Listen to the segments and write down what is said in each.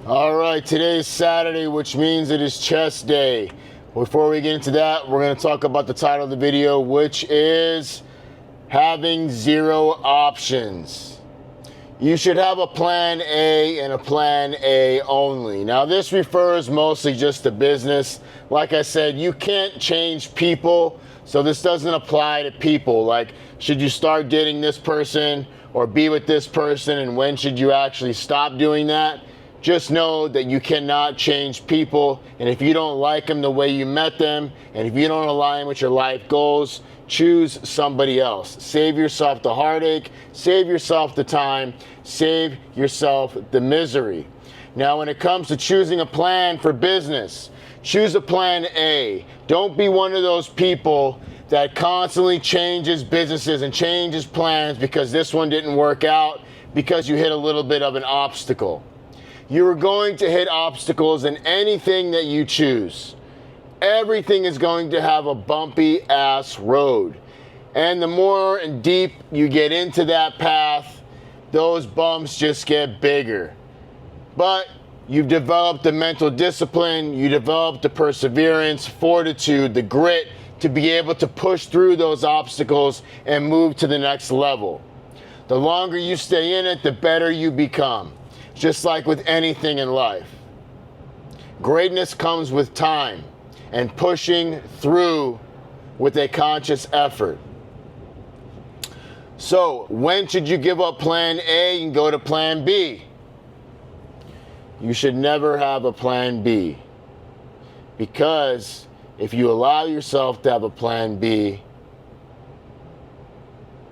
All right, today is Saturday, which means it is chess day. Before we get into that, we're going to talk about the title of the video, which is having zero options. You should have a plan A and a plan A only. Now, this refers mostly just to business. Like I said, you can't change people, so this doesn't apply to people. Like, should you start dating this person or be with this person, and when should you actually stop doing that? Just know that you cannot change people, and if you don't like them the way you met them, and if you don't align with your life goals, choose somebody else. Save yourself the heartache, save yourself the time, save yourself the misery. Now, when it comes to choosing a plan for business, choose a plan A. Don't be one of those people that constantly changes businesses and changes plans because this one didn't work out because you hit a little bit of an obstacle. You are going to hit obstacles in anything that you choose. Everything is going to have a bumpy ass road. And the more and deep you get into that path, those bumps just get bigger. But you've developed the mental discipline, you developed the perseverance, fortitude, the grit to be able to push through those obstacles and move to the next level. The longer you stay in it, the better you become. Just like with anything in life. Greatness comes with time and pushing through with a conscious effort. So, when should you give up plan A and go to plan B? You should never have a plan B. Because if you allow yourself to have a plan B,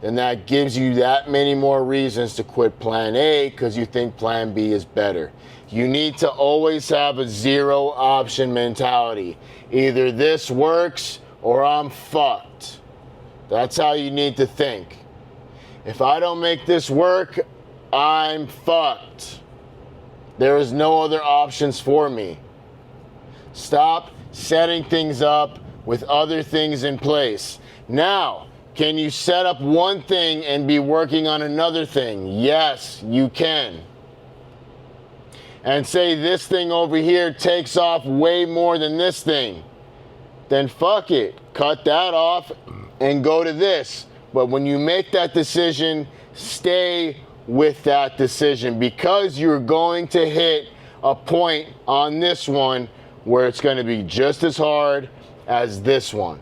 then that gives you that many more reasons to quit plan A because you think plan B is better. You need to always have a zero option mentality. Either this works or I'm fucked. That's how you need to think. If I don't make this work, I'm fucked. There is no other options for me. Stop setting things up with other things in place. Now, can you set up one thing and be working on another thing? Yes, you can. And say this thing over here takes off way more than this thing. Then fuck it. Cut that off and go to this. But when you make that decision, stay with that decision because you're going to hit a point on this one where it's going to be just as hard as this one.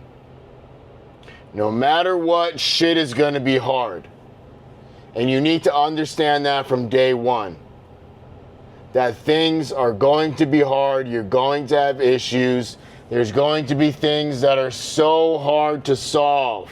No matter what, shit is going to be hard. And you need to understand that from day one. That things are going to be hard. You're going to have issues. There's going to be things that are so hard to solve.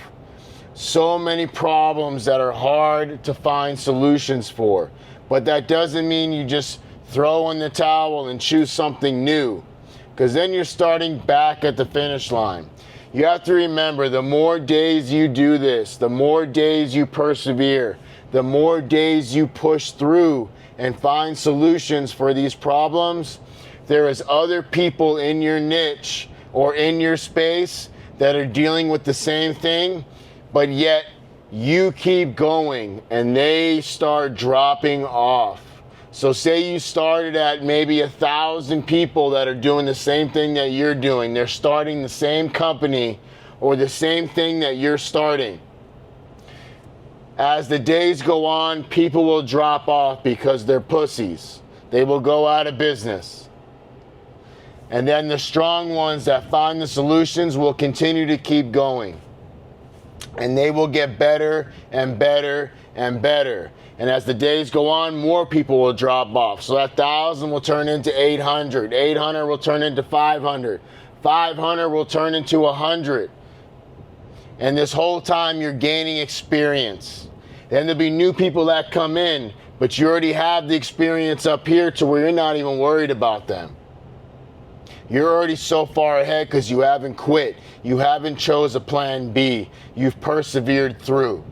So many problems that are hard to find solutions for. But that doesn't mean you just throw in the towel and choose something new. Because then you're starting back at the finish line. You have to remember, the more days you do this, the more days you persevere, the more days you push through and find solutions for these problems, there is other people in your niche or in your space that are dealing with the same thing, but yet you keep going and they start dropping off. So say you started at maybe 1,000 people that are doing the same thing that you're doing. They're starting the same company or the same thing that you're starting. As the days go on, people will drop off because they're pussies. They will go out of business. And then the strong ones that find the solutions will continue to keep going. And they will get better and better and better. And as the days go on, more people will drop off. So that 1,000 will turn into 800. 800 will turn into 500. 500 will turn into 100. And this whole time you're gaining experience. Then there'll be new people that come in, but you already have the experience up here to where you're not even worried about them. You're already so far ahead because you haven't quit. You haven't chose a plan B. You've persevered through.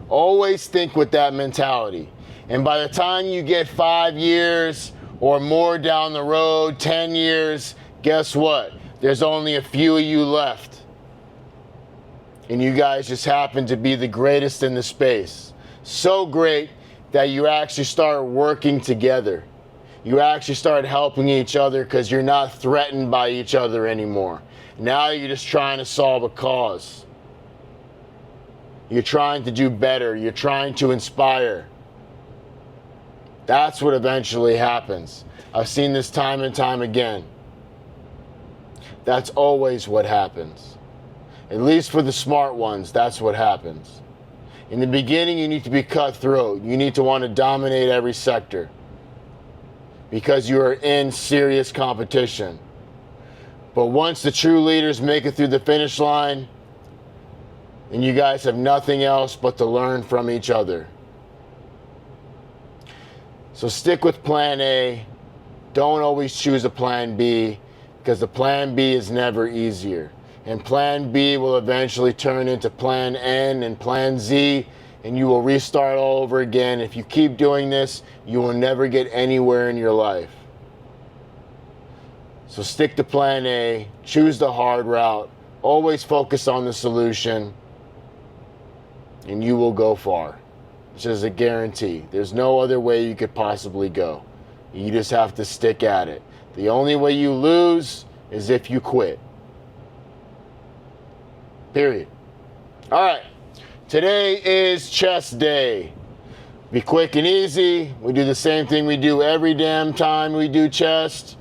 Always think with that mentality. And by the time you get 5 years or more down the road, 10 years, guess what? There's only a few of you left. And you guys just happen to be the greatest in the space. So great that you actually start working together. You actually start helping each other because you're not threatened by each other anymore. Now you're just trying to solve a cause. You're trying to do better. You're trying to inspire. That's what eventually happens. I've seen this time and time again. That's always what happens. At least for the smart ones, that's what happens. In the beginning, you need to be cutthroat. You need to want to dominate every sector because you are in serious competition. But once the true leaders make it through the finish line, then you guys have nothing else but to learn from each other. So stick with plan A. Don't always choose a plan B, because the plan B is never easier. And plan B will eventually turn into plan N and plan Z, and you will restart all over again. If you keep doing this, you will never get anywhere in your life. So stick to plan A, choose the hard route, always focus on the solution, and you will go far. It's just a guarantee. There's no other way you could possibly go. You just have to stick at it. The only way you lose is if you quit. Period. All right. Today is chest day. Be quick and easy. We do the same thing we do every damn time we do chest.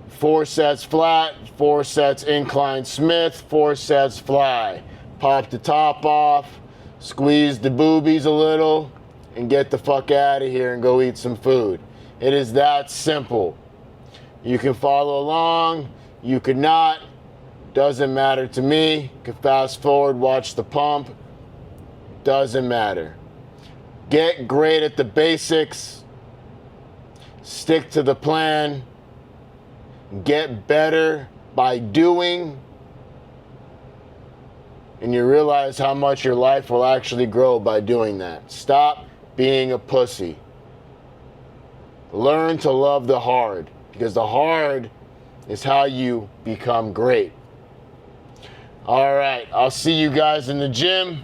4 sets flat, 4 sets incline Smith, 4 sets fly. Pop the top off, squeeze the boobies a little, and get the fuck out of here and go eat some food. It is that simple. You can follow along, you could not, doesn't matter to me. You can fast forward, watch the pump, doesn't matter. Get great at the basics, stick to the plan, get better by doing, and you realize how much your life will actually grow by doing that. Stop being a pussy. Learn to love the hard, because the hard is how you become great. All right, I'll see you guys in the gym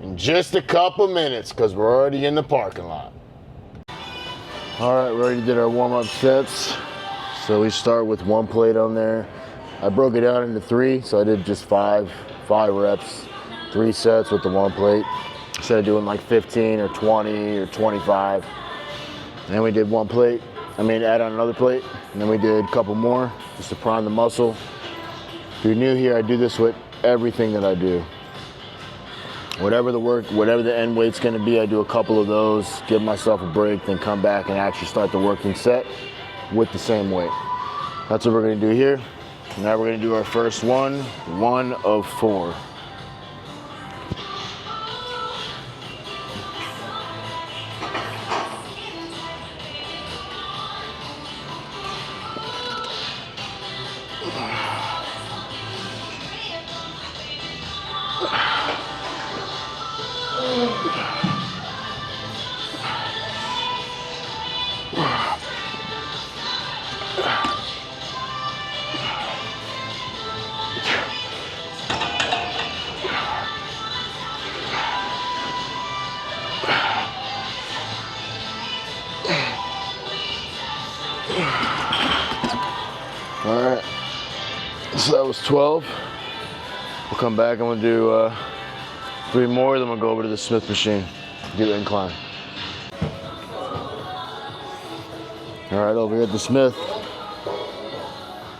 in just a couple minutes, because we're already in the parking lot. All right, we already did our warm-up sets. So we start with 1 plate on there. I broke it down into 3, so I did just 5 reps, 3 sets with the 1 plate. Instead of doing like 15 or 20 or 25. And then we did 1 plate. Add on another plate. And then we did a couple more just to prime the muscle. If you're new here, I do this with everything that I do. Whatever the end weight's gonna be, I do a couple of those, give myself a break, then come back and actually start the working set with the same weight. That's what we're gonna do here. Now we're gonna do our first one of 4. All right, so that was 12. We'll come back, I'm gonna do 3 more, then we'll go over to the Smith machine, do the incline. All right, over here at the Smith.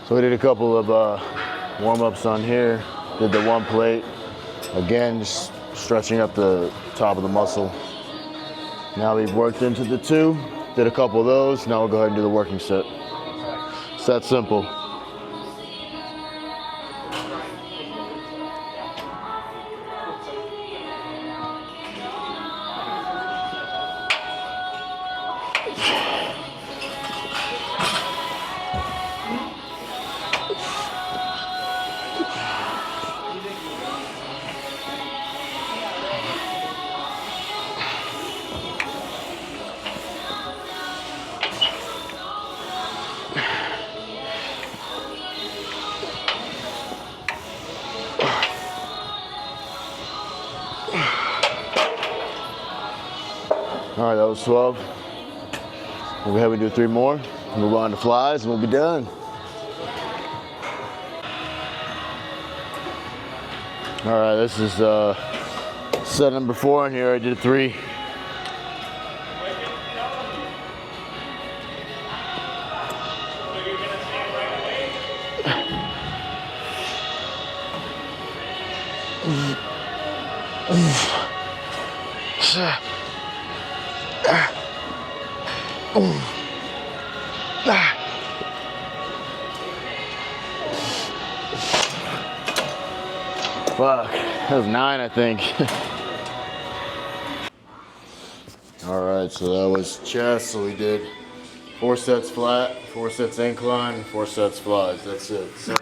So we did a couple of warm-ups on here, did the 1 plate. Again, just stretching up the top of the muscle. Now we've worked into the 2, did a couple of those, now we'll go ahead and do the working set. It's that simple. All right, that was 12. We'll go ahead and do 3 more. Move on to flies, and we'll be done. All right, this is set number 4 in here. I did 3. Fuck, that was 9, I think. All right, so that was chest. So we did 4 sets flat, 4 sets incline, 4 sets flies. That's it. So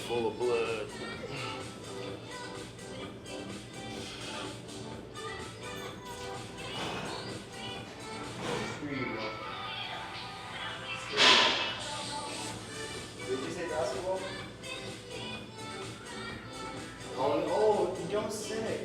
full of blood. Did you say basketball? Oh, you don't say.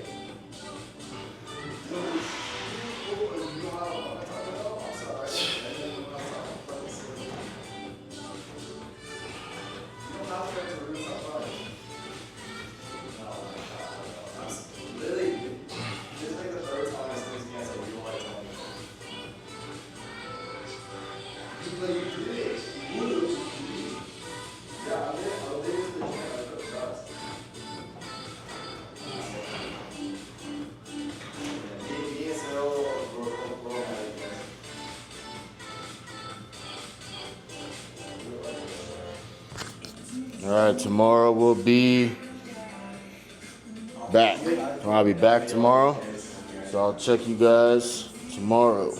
All right, tomorrow we'll be back. I'll be back tomorrow, so I'll check you guys tomorrow.